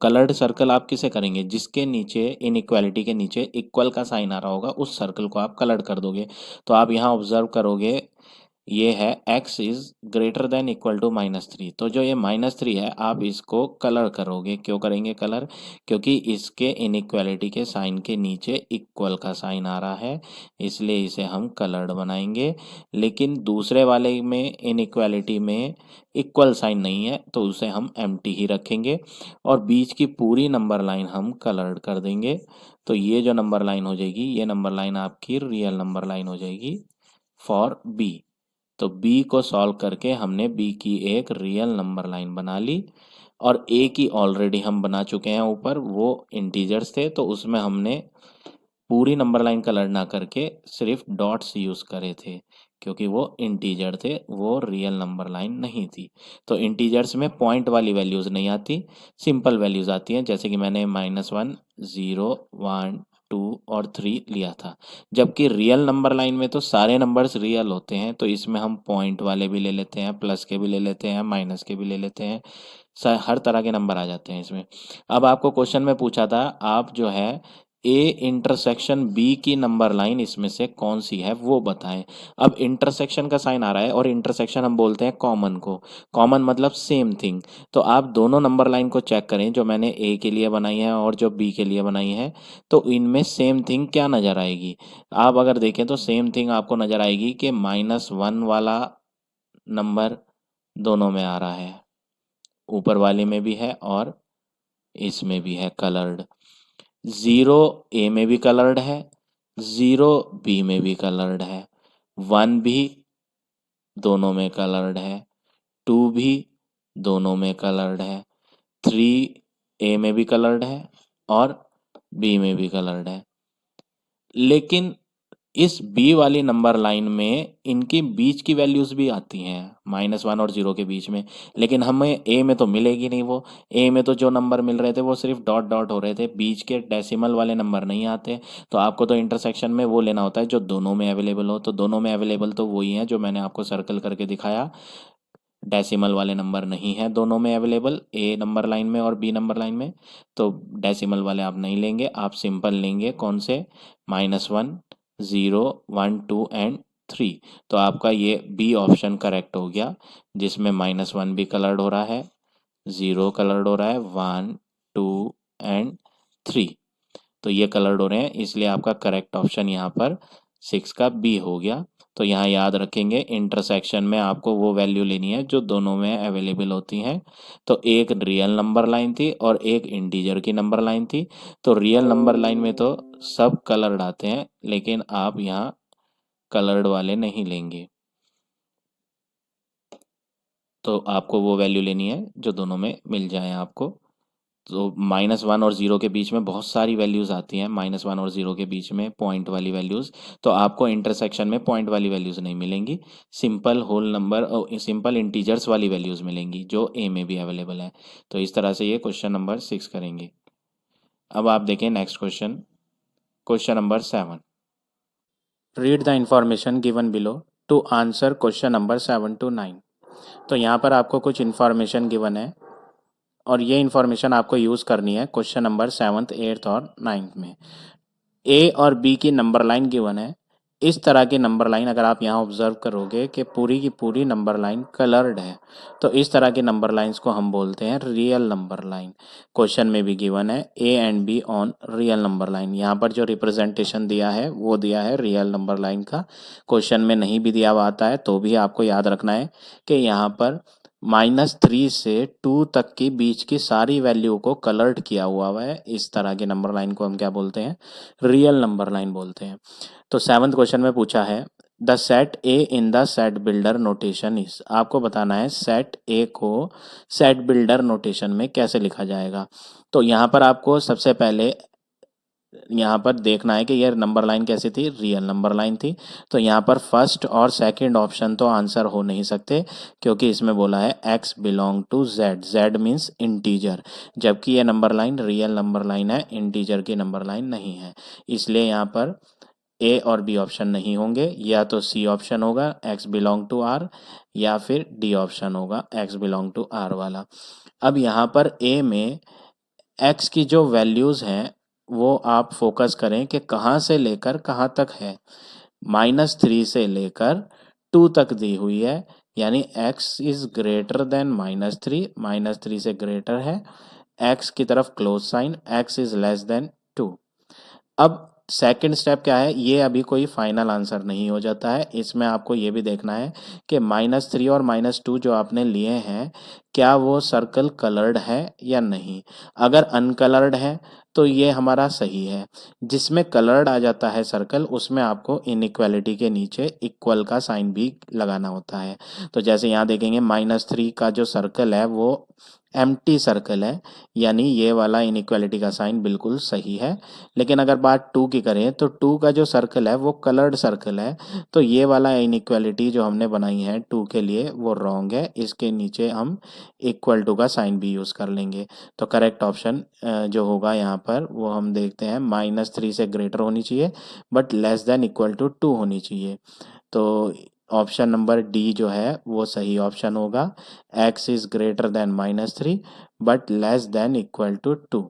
कलर्ड सर्कल आप किसे करेंगे, जिसके नीचे इनइक्वालिटी के नीचे इक्वल का साइन आ रहा होगा उस सर्कल को आप कलर्ड कर दोगे। तो आप यहाँ ऑब्जर्व करोगे, ये है x is greater than equal to -3। तो जो ये -3 है आप इसको कलर करोगे। क्यों करेंगे कलर, क्योंकि इसके इनइक्वालिटी के साइन के नीचे इक्वल का साइन आ रहा है, इसलिए इसे हम कलर्ड बनाएंगे। लेकिन दूसरे वाले में इनइक्वालिटी में इक्वल साइन नहीं है, तो उसे हम एम्प्टी ही रखेंगे और बीच की पूरी नंबर लाइन हम कलर्ड कर देंगे। तो ये जो नंबर लाइन हो जाएगी, ये नंबर लाइन आपकी रियल नंबर लाइन हो जाएगी फॉर बी। तो b को सॉल्व करके हमने b की एक रियल नंबर लाइन बना ली, और a की ऑलरेडी हम बना चुके हैं ऊपर, वो इंटीजर्स थे, तो उसमें हमने पूरी नंबर लाइन कलर ना करके सिर्फ डॉट्स यूज़ करे थे, क्योंकि वो इंटीजर थे, वो रियल नंबर लाइन नहीं थी। तो इंटीजर्स में पॉइंट वाली वैल्यूज़ नहीं आती, सिंपल वैल्यूज़ आती हैं, जैसे कि मैंने -1 0 1 2 और 3 लिया था। जबकि रियल नंबर लाइन में तो सारे नंबर्स रियल होते हैं, तो इसमें हम पॉइंट वाले भी ले लेते हैं, प्लस के भी ले लेते हैं, माइनस के भी ले लेते हैं, हर तरह के नंबर आ जाते हैं इसमें। अब आपको क्वेश्चन में पूछा था, आप जो है ए इंटरसेक्शन बी की नंबर लाइन इसमें से कौन सी है वो बताएं। अब इंटरसेक्शन का साइन आ रहा है और इंटरसेक्शन हम बोलते हैं कॉमन को, कॉमन मतलब सेम थिंग। तो आप दोनों नंबर लाइन को चेक करें जो मैंने ए के लिए बनाई है और जो बी के लिए बनाई है, तो इनमें सेम थिंग क्या नज़र आएगी। आप अगर देखें तो सेम थिंग आपको नज़र आएगी कि -1 वाला नंबर दोनों में आ रहा है, ऊपर वाले में भी है और इसमें भी है कलर्ड। 0 ए में भी कलर्ड है, 0 बी में भी कलर्ड है, 1 भी दोनों में कलर्ड है, 2 भी दोनों में कलर्ड है, 3 ए में भी कलर्ड है और बी में भी कलर्ड है। लेकिन इस बी वाली नंबर लाइन में इनके बीच की वैल्यूज भी आती हैं, -1 और 0 के बीच में, लेकिन हमें ए में तो मिलेगी नहीं वो। ए में तो जो नंबर मिल रहे थे वो सिर्फ डॉट डॉट हो रहे थे, बीच के डेसिमल वाले नंबर नहीं आते। तो आपको तो इंटरसेक्शन में वो लेना होता है जो दोनों में अवेलेबल हो। तो दोनों में अवेलेबल तो वही है जो मैंने आपको सर्कल करके दिखाया, डेसिमल वाले नंबर नहीं है दोनों में अवेलेबल, ए नंबर लाइन में और बी नंबर लाइन में। तो डेसिमल वाले आप नहीं लेंगे, आप सिंपल लेंगे कौन से, -1, 0, 1, 2 एंड 3। तो आपका ये बी ऑप्शन करेक्ट हो गया, जिसमें -1 भी कलर्ड हो रहा है, 0 कलर्ड हो रहा है, 1, 2 एंड 3। तो ये कलर्ड हो रहे हैं, इसलिए आपका करेक्ट ऑप्शन यहाँ पर 6 का बी हो गया। तो यहाँ याद रखेंगे इंटरसेक्शन में आपको वो वैल्यू लेनी है जो दोनों में अवेलेबल होती हैं। तो एक रियल नंबर लाइन थी और एक इंटीजर की नंबर लाइन थी। तो रियल नंबर लाइन में तो सब कलर्ड आते हैं, लेकिन आप यहाँ कलर्ड वाले नहीं लेंगे। तो आपको वो वैल्यू लेनी है जो दोनों में मिल जाए आपको। तो -1 और 0 के बीच में बहुत सारी वैल्यूज़ आती हैं, -1 और 0 के बीच में पॉइंट वाली वैल्यूज़। तो आपको इंटरसेक्शन में पॉइंट वाली वैल्यूज़ नहीं मिलेंगी, सिंपल होल नंबर और सिंपल इंटीजर्स वाली वैल्यूज़ मिलेंगी जो ए में भी अवेलेबल है। तो इस तरह से ये क्वेश्चन नंबर 6 करेंगे। अब आप देखें next question, question number 7। Read the information given below to answer question number 7 to 9। तो यहाँ पर आपको कुछ इन्फॉर्मेशन गिवन है और ये इन्फॉर्मेशन आपको यूज़ करनी है क्वेश्चन नंबर 7th 8th और 9th में। ए और बी की नंबर लाइन गिवन है। इस तरह की नंबर लाइन अगर आप यहाँ ऑब्जर्व करोगे कि पूरी की पूरी नंबर लाइन कलर्ड है, तो इस तरह की नंबर लाइंस को हम बोलते हैं रियल नंबर लाइन। क्वेश्चन में भी गिवन है ए and be on real number line. यहाँ पर जो रिप्रेजेंटेशन दिया है वो दिया है रियल नंबर लाइन का। क्वेश्चन में नहीं भी दिया हुआ आता है तो भी आपको याद रखना है कि यहाँ पर -3 से 2 तक की बीच की सारी वैल्यू को कलर्ड किया हुआ है। इस तरह की नंबर लाइन को हम क्या बोलते हैं, रियल नंबर लाइन बोलते हैं। तो 7th क्वेश्चन में पूछा है the set A in the set builder notation is. आपको बताना है सेट ए को सेट बिल्डर नोटेशन में कैसे लिखा जाएगा। तो यहाँ पर आपको सबसे पहले यहाँ पर देखना है कि यह नंबर लाइन कैसी थी, रियल नंबर लाइन थी। तो यहाँ पर फर्स्ट और सेकंड ऑप्शन तो आंसर हो नहीं सकते, क्योंकि इसमें बोला है x belong to z, z means integer, जबकि यह number line real number line है, इंटीजर की नंबर लाइन नहीं है। इसलिए यहाँ पर ए और बी ऑप्शन नहीं होंगे, या तो सी ऑप्शन होगा x बिलोंग टू r, या फिर डी ऑप्शन होगा x बिलोंग टू r वाला। अब यहाँ पर ए में x की जो वैल्यूज़ हैं वो आप फोकस करें कि कहाँ से लेकर कहाँ तक है। -3 से लेकर 2 तक दी हुई है, यानी x इज़ ग्रेटर देन -3, -3 से ग्रेटर है, x की तरफ close sign, x is less than 2। अब सेकंड स्टेप क्या है, ये अभी कोई फाइनल आंसर नहीं हो जाता है। इसमें आपको ये भी देखना है कि -3 और -2 जो आपने लिए हैं, क्या वो सर्कल कलर्ड है या नहीं। अगर अनकलर्ड है तो ये हमारा सही है। जिसमें कलर्ड आ जाता है सर्कल, उसमें आपको इनइक्वालिटी के नीचे इक्वल का साइन भी लगाना होता है। तो जैसे यहाँ देखेंगे -3 का जो सर्कल है वो एम्प्टी सर्कल है, यानी ये वाला इनइक्वालिटी का साइन बिल्कुल सही है। लेकिन अगर बात 2 की करें तो 2 का जो सर्कल है वो कलर्ड सर्कल है, तो ये वाला इनइक्वालिटी जो हमने बनाई है 2 के लिए वो रॉन्ग है। इसके नीचे हम इक्वल टू का साइन भी यूज़ कर लेंगे। तो करेक्ट ऑप्शन जो होगा यहाँ पर वो हम देखते हैं, -3 से ग्रेटर होनी चाहिए but less than equal to 2 होनी चाहिए। तो ऑप्शन नंबर डी जो है वो सही ऑप्शन होगा, x is greater than -3 but less than equal to 2।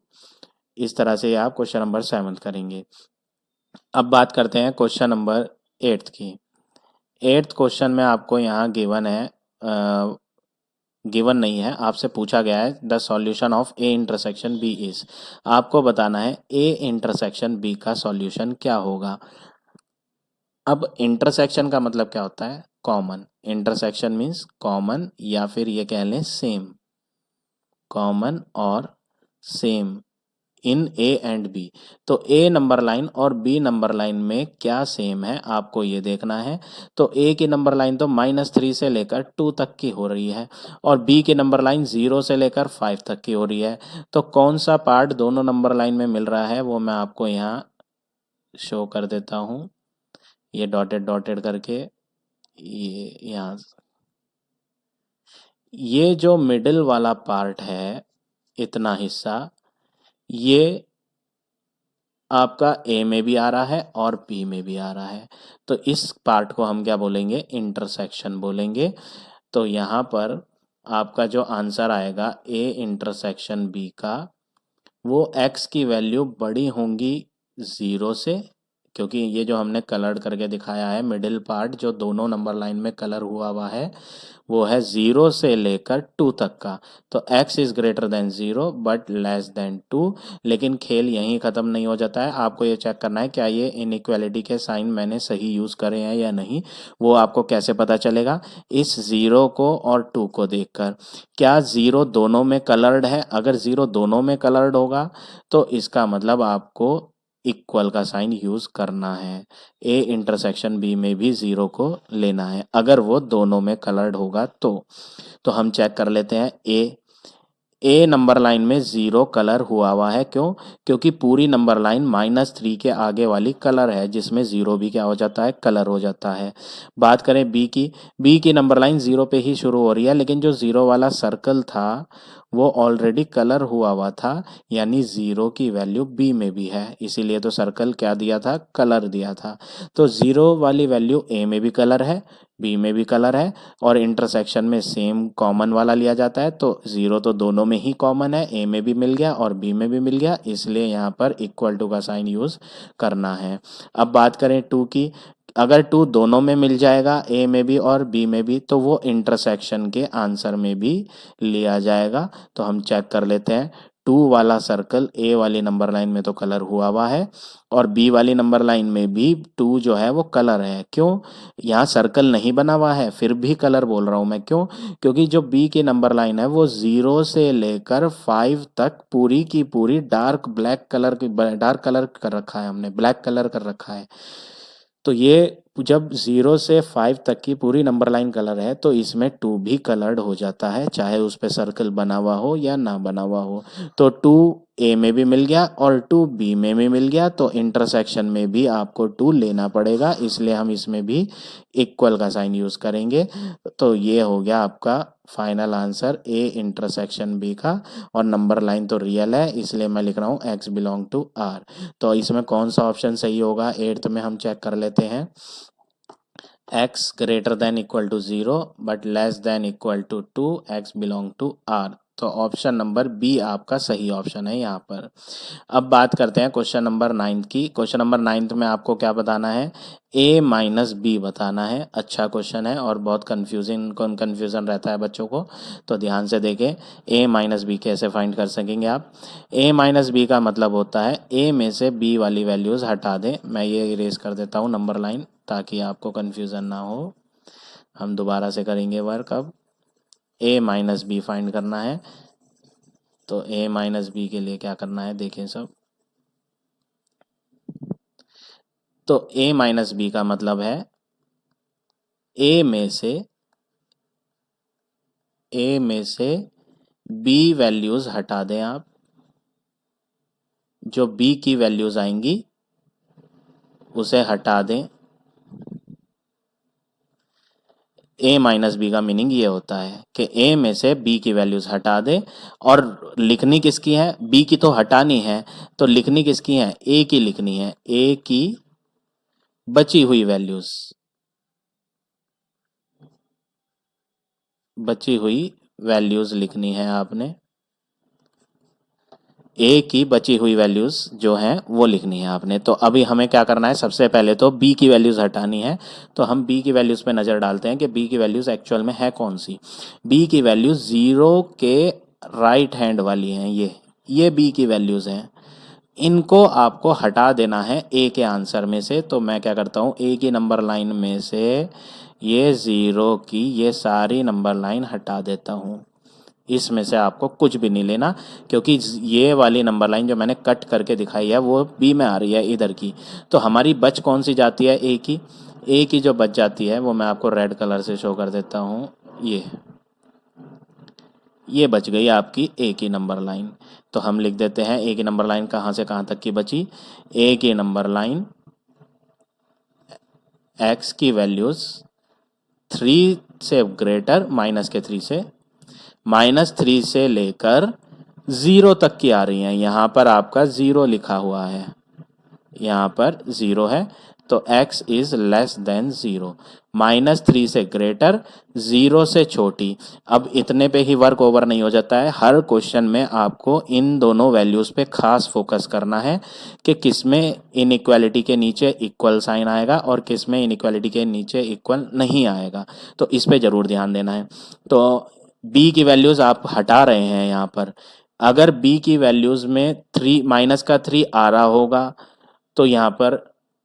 इस तरह से आप क्वेश्चन नंबर 7 करेंगे। अब बात करते हैं क्वेश्चन नंबर 8 की। 8th क्वेश्चन में आपको यहाँ गिवन है, गिवन नहीं है, आपसे पूछा गया है the solution of A intersection B is. आपको बताना है ए इंटरसेक्शन बी का सॉल्यूशन क्या होगा। अब इंटरसेक्शन का मतलब क्या होता है? कॉमन। इंटरसेक्शन मीन्स कॉमन, या फिर ये कह लें सेम। कॉमन और same in A and B. तो ए नंबर लाइन और बी नंबर लाइन में क्या सेम है आपको ये देखना है। तो ए की नंबर लाइन तो -3 से लेकर 2 तक की हो रही है, और बी की नंबर लाइन 0 से लेकर 5 तक की हो रही है। तो कौन सा पार्ट दोनों नंबर लाइन में मिल रहा है वो मैं आपको यहाँ शो कर देता हूँ, ये डॉटेड डॉटेड करके। ये यहाँ, ये जो मिडिल वाला पार्ट है, इतना हिस्सा, ये आपका ए में भी आ रहा है और बी में भी आ रहा है। तो इस पार्ट को हम क्या बोलेंगे? इंटरसेक्शन बोलेंगे। तो यहाँ पर आपका जो आंसर आएगा ए इंटरसेक्शन बी का, वो एक्स की वैल्यू बड़ी होंगी 0 से, क्योंकि ये जो हमने कलर्ड करके दिखाया है मिडिल पार्ट जो दोनों नंबर लाइन में कलर हुआ हुआ है, वो है 0 से लेकर 2 तक का। तो x is greater then 0 but less than 2। लेकिन खेल यहीं ख़त्म नहीं हो जाता है, आपको ये चेक करना है क्या ये इनइक्वालिटी के साइन मैंने सही यूज़ करे हैं या नहीं। वो आपको कैसे पता चलेगा? इस 0 को और 2 को देखकर। क्या 0 दोनों में कलर्ड है? अगर 0 दोनों में कलर्ड होगा तो इसका मतलब आपको इक्वल का साइन यूज़ करना है। ए इंटरसेक्शन बी में भी 0 को लेना है अगर वो दोनों में कलर्ड होगा तो हम चेक कर लेते हैं। ए नंबर लाइन में 0 कलर हुआ हुआ है, क्यों? क्योंकि पूरी नंबर लाइन -3 के आगे वाली कलर है, जिसमें 0 भी क्या हो जाता है? कलर हो जाता है। बात करें बी की नंबर लाइन 0 पे ही शुरू हो रही है, लेकिन जो 0 वाला सर्कल था वो ऑलरेडी कलर हुआ हुआ था, यानी 0 की वैल्यू बी में भी है, इसीलिए तो सर्कल क्या दिया था? कलर दिया था। तो 0 वाली वैल्यू ए में भी कलर है, बी में भी कलर है, और इंटरसेक्शन में सेम कॉमन वाला लिया जाता है। तो 0 तो दोनों में ही कॉमन है, ए में भी मिल गया और बी में भी मिल गया, इसलिए यहाँ पर इक्वल टू का साइन यूज़ करना है। अब बात करें 2 की। अगर 2 दोनों में मिल जाएगा, ए में भी और बी में भी, तो वो इंटरसेक्शन के आंसर में भी लिया जाएगा। तो हम चेक कर लेते हैं। 2 वाला सर्कल ए वाली नंबर लाइन में तो कलर हुआ हुआ है, और बी वाली नंबर लाइन में भी 2 जो है वो कलर है। क्यों? यहाँ सर्कल नहीं बना हुआ है फिर भी कलर बोल रहा हूँ मैं, क्यों? क्योंकि जो बी की नंबर लाइन है वो 0 से लेकर 5 तक पूरी की पूरी डार्क ब्लैक कलर की, डार्क कलर कर रखा है हमने, ब्लैक कलर कर रखा है। तो ये जब 0 से 5 तक की पूरी नंबर लाइन कलर है तो इसमें 2 भी कलर्ड हो जाता है, चाहे उस पे सर्कल बना हुआ हो या ना बना हुआ हो। तो 2 ए में भी मिल गया और 2 बी में भी मिल गया, तो इंटरसेक्शन में भी आपको 2 लेना पड़ेगा, इसलिए हम इसमें भी इक्वल का साइन यूज़ करेंगे। तो ये हो गया आपका final answer A intersection B का, और नंबर लाइन तो रियल है इसलिए मैं लिख रहा हूँ एक्स बिलोंग टू आर। तो इसमें कौन सा ऑप्शन सही होगा 8th में हम चेक कर लेते हैं। x greater than equal to 0 but less than equal to 2, x belong to R. तो ऑप्शन नंबर बी आपका सही ऑप्शन है यहाँ पर। अब बात करते हैं क्वेश्चन नंबर 9 की। क्वेश्चन नंबर 9 में आपको क्या बताना है? a माइनस बी बताना है। अच्छा क्वेश्चन है और बहुत कन्फ्यूज़न रहता है बच्चों को, तो ध्यान से देखें। a माइनस बी कैसे फाइंड कर सकेंगे आप? a माइनस बी का मतलब होता है a में से b वाली वैल्यूज़ हटा दें। मैं ये इरेज कर देता हूँ नंबर लाइन, ताकि आपको कन्फ्यूज़न ना हो। हम दोबारा से करेंगे वर्क। अब a माइनस बी फाइंड करना है, तो a माइनस बी के लिए क्या करना है देखें सब। तो a माइनस बी का मतलब है a में से b वैल्यूज़ हटा दें आप। जो b की वैल्यूज़ आएंगी उसे हटा दें। a माइनस बी का मीनिंग ये होता है कि a में से b की वैल्यूज़ हटा दें, और लिखनी किसकी है? b की तो हटानी है, तो लिखनी किसकी है? a की लिखनी है। a की बची हुई वैल्यूज़, बची हुई वैल्यूज़ लिखनी है आपने। ए की बची हुई वैल्यूज़ जो हैं वो लिखनी है आपने। तो अभी हमें क्या करना है, सबसे पहले तो बी की वैल्यूज़ हटानी है। तो हम बी की वैल्यूज़ पे नज़र डालते हैं कि बी की वैल्यूज़ एक्चुअल में है कौन सी। बी की वैल्यूज़ 0 के राइट हैंड वाली हैं, ये बी की वैल्यूज़ हैं। इनको आपको हटा देना है ए के आंसर में से। तो मैं क्या करता हूँ, ए की नंबर लाइन में से ये 0 की ये सारी नंबर लाइन हटा देता हूँ। इसमें से आपको कुछ भी नहीं लेना, क्योंकि ये वाली नंबर लाइन जो मैंने कट करके दिखाई है वो बी में आ रही है इधर की। तो हमारी बच कौन सी जाती है, ए की। ए की जो बच जाती है वो मैं आपको रेड कलर से शो कर देता हूँ। ये बच गई आपकी ए की नंबर लाइन। तो हम लिख देते हैं ए की नंबर लाइन कहाँ से कहाँ तक की बची। ए की नंबर लाइन एक्स की वैल्यूज़ 3 से ग्रेटर, -3 से लेकर 0 तक की आ रही हैं। यहाँ पर आपका 0 लिखा हुआ है, यहाँ पर 0 है, तो x इज लेस देन 0। -3 से ग्रेटर, 0 से छोटी। अब इतने पे ही वर्क ओवर नहीं हो जाता है, हर क्वेश्चन में आपको इन दोनों वैल्यूज़ पे खास फोकस करना है कि किस में इनइक्वालिटी के नीचे इक्वल साइन आएगा और किस में इनइक्वालिटी के नीचे इक्वल नहीं आएगा। तो इस पे ज़रूर ध्यान देना है। तो b की वैल्यूज़ आप हटा रहे हैं यहाँ पर। अगर b की वैल्यूज़ में 3 -3 आ रहा होगा तो यहाँ पर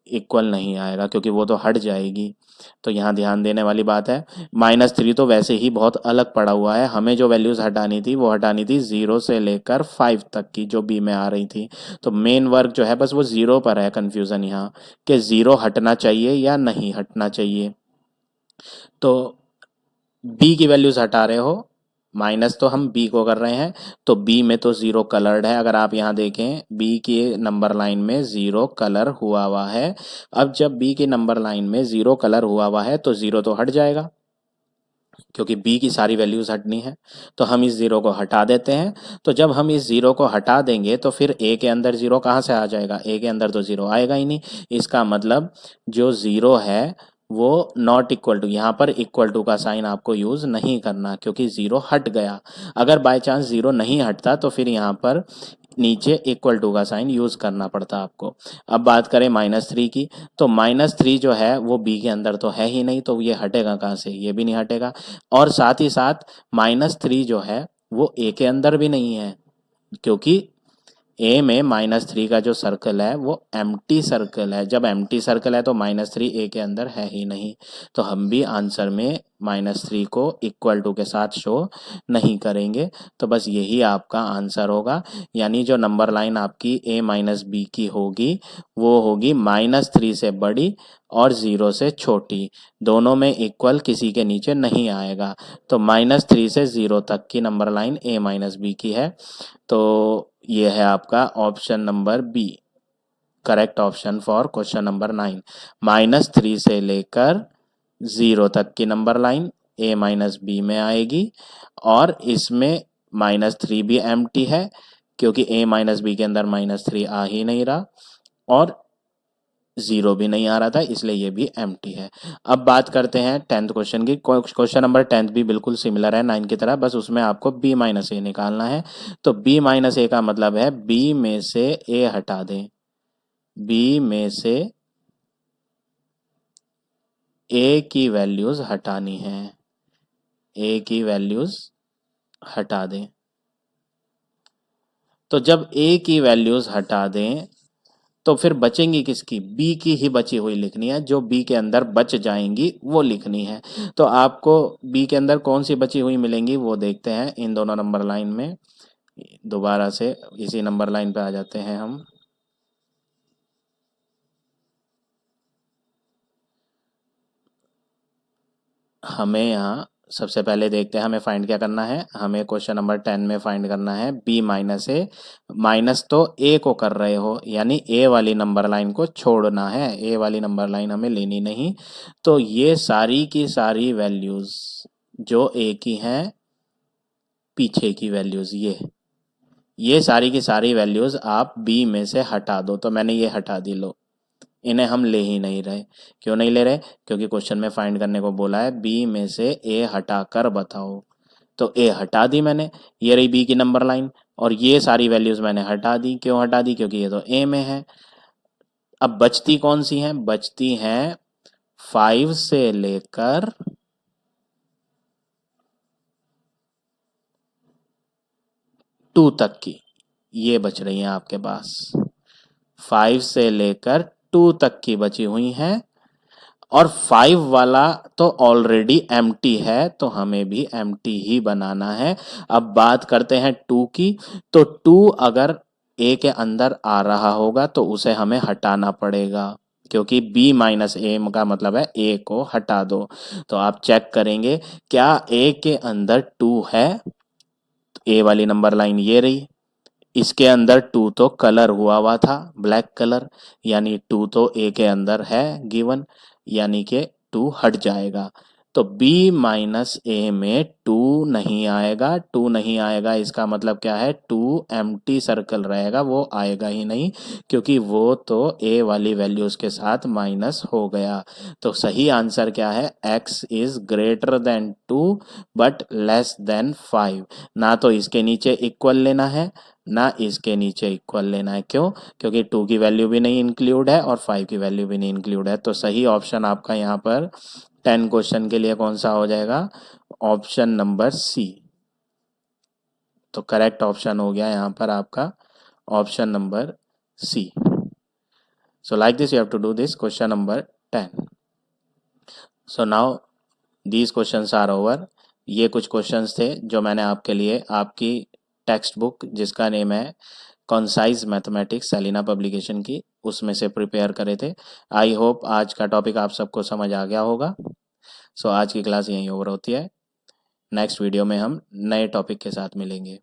इक्वल नहीं आएगा, क्योंकि वो तो हट जाएगी। तो यहाँ ध्यान देने वाली बात है। -3 तो वैसे ही बहुत अलग पड़ा हुआ है, हमें जो वैल्यूज़ हटानी थी वो हटानी थी 0 से लेकर 5 तक की जो बी में आ रही थी। तो मेन वर्क जो है बस वो 0 पर है, कन्फ्यूज़न यहाँ कि 0 हटना चाहिए या नहीं हटना चाहिए। तो बी की वैल्यूज हटा रहे हो, माइनस तो हम बी को कर रहे हैं, तो बी में तो ज़ीरो कलर्ड है। अगर आप यहाँ देखें बी की नंबर लाइन में ज़ीरो कलर हुआ हुआ है। अब जब बी की नंबर लाइन में ज़ीरो कलर हुआ हुआ है तो ज़ीरो तो हट जाएगा, क्योंकि बी की सारी वैल्यूज़ हटनी है। तो हम इस ज़ीरो को हटा देते हैं। तो जब हम इस ज़ीरो को हटा देंगे तो फिर ए के अंदर ज़ीरो कहाँ से आ जाएगा, ए के अंदर तो ज़ीरो आएगा ही नहीं। इसका मतलब जो ज़ीरो है वो नॉट इक्वल टू, यहाँ पर इक्वल टू का साइन आपको यूज़ नहीं करना, क्योंकि ज़ीरो हट गया। अगर बाय चांस ज़ीरो नहीं हटता तो फिर यहाँ पर नीचे इक्वल टू का साइन यूज़ करना पड़ता आपको। अब बात करें -3 की, तो -3 जो है वो बी के अंदर तो है ही नहीं, तो ये हटेगा कहाँ से, ये भी नहीं हटेगा। और साथ ही साथ -3 जो है वो ए के अंदर भी नहीं है, क्योंकि ए में -3 का जो सर्कल है वो एम्प्टी सर्कल है। जब एम्प्टी सर्कल है तो -3 ए के अंदर है ही नहीं। तो हम भी आंसर में -3 को इक्वल टू के साथ शो नहीं करेंगे। तो बस यही आपका आंसर होगा। यानी जो नंबर लाइन आपकी a - b की होगी वो होगी -3 से बड़ी और 0 से छोटी, दोनों में इक्वल किसी के नीचे नहीं आएगा। तो -3 से 0 तक की नंबर लाइन a - b की है। तो ये है आपका option number B, correct option for question number 9। -3 से लेकर 0 तक की नंबर लाइन a - b में आएगी, और इसमें -3 भी एम्प्टी है, क्योंकि a - b के अंदर -3 आ ही नहीं रहा और 0 भी नहीं आ रहा था, इसलिए ये भी एम्प्टी है। अब बात करते हैं 10th क्वेश्चन की। क्वेश्चन नंबर 10th भी बिल्कुल सिमिलर है 9 की तरह, बस उसमें आपको b - a निकालना है। तो b - a का मतलब है b में से a हटा दें, b में से a की वैल्यूज हटानी है, a की वैल्यूज हटा दें। तो जब a की वैल्यूज हटा दें तो फिर बचेंगी किसकी, बी की ही बची हुई लिखनी है। जो बी के अंदर बच जाएंगी वो लिखनी है। तो आपको बी के अंदर कौन सी बची हुई मिलेंगी वो देखते हैं इन दोनों नंबर लाइन में। दोबारा से इसी नंबर लाइन पे आ जाते हैं हम। हमें यहाँ सबसे पहले देखते हैं हमें फाइंड क्या करना है। हमें क्वेश्चन नंबर 10 में फाइंड करना है b - a। माइनस तो a को कर रहे हो, यानी a वाली नंबर लाइन को छोड़ना है, a वाली नंबर लाइन हमें लेनी नहीं। तो ये सारी की सारी वैल्यूज़ जो a की हैं, पीछे की वैल्यूज़ ये सारी की सारी वैल्यूज़ आप b में से हटा दो। तो मैंने ये हटा दी, लो इन्हें हम ले ही नहीं रहे। क्यों नहीं ले रहे, क्योंकि क्वेश्चन में फाइंड करने को बोला है बी में से ए हटा कर बताओ। तो ए हटा दी मैंने, ये रही बी की नंबर लाइन, और ये सारी वैल्यूज मैंने हटा दी। क्यों हटा दी? क्योंकि ये तो ए में है। अब बचती कौन सी हैं? बचती हैं 5 से लेकर 2 तक की, ये बच रही हैं आपके पास। 5 से लेकर 2 तक की बची हुई हैं, और 5 वाला तो ऑलरेडी एम्प्टी है, तो हमें भी एम्प्टी ही बनाना है। अब बात करते हैं 2 की। तो 2 अगर ए के अंदर आ रहा होगा तो उसे हमें हटाना पड़ेगा, क्योंकि b माइनस ए का मतलब है ए को हटा दो। तो आप चेक करेंगे क्या ए के अंदर 2 है? ए वाली नंबर लाइन ये रही। इसके अंदर 2 तो कलर हुआ था ब्लैक कलर, यानी 2 तो ए के अंदर है गिवन, यानी कि 2 हट जाएगा। तो b माइनस ए में 2 नहीं आएगा। 2 नहीं आएगा इसका मतलब क्या है? 2 एम्प्टी सर्कल रहेगा, वो आएगा ही नहीं, क्योंकि वो तो ए वाली वैल्यूज के साथ माइनस हो गया। तो सही आंसर क्या है? x is greater than 2 but less then 5। ना तो इसके नीचे इक्वल लेना है, ना इसके नीचे इक्वल लेना है। क्यों? क्योंकि 2 की वैल्यू भी नहीं इंक्लूड है और 5 की वैल्यू भी नहीं इंक्लूड है। तो सही ऑप्शन आपका यहाँ पर 10 क्वेश्चन के लिए कौन सा हो जाएगा? Option number C. तो करेक्ट ऑप्शन हो गया यहाँ पर आपका option number C. So like this you have to do this question number 10। So now these questions are over. ये कुछ क्वेश्चंस थे जो मैंने आपके लिए आपकी टेक्स्ट बुक जिसका नेम है कॉन्साइज मैथमेटिक्स सेलिना पब्लिकेशन की, उसमें से प्रिपेयर करे थे। आई होप आज का टॉपिक आप सबको समझ आ गया होगा। सो आज की क्लास यहीं ओवर होती है। नेक्स्ट वीडियो में हम नए टॉपिक के साथ मिलेंगे।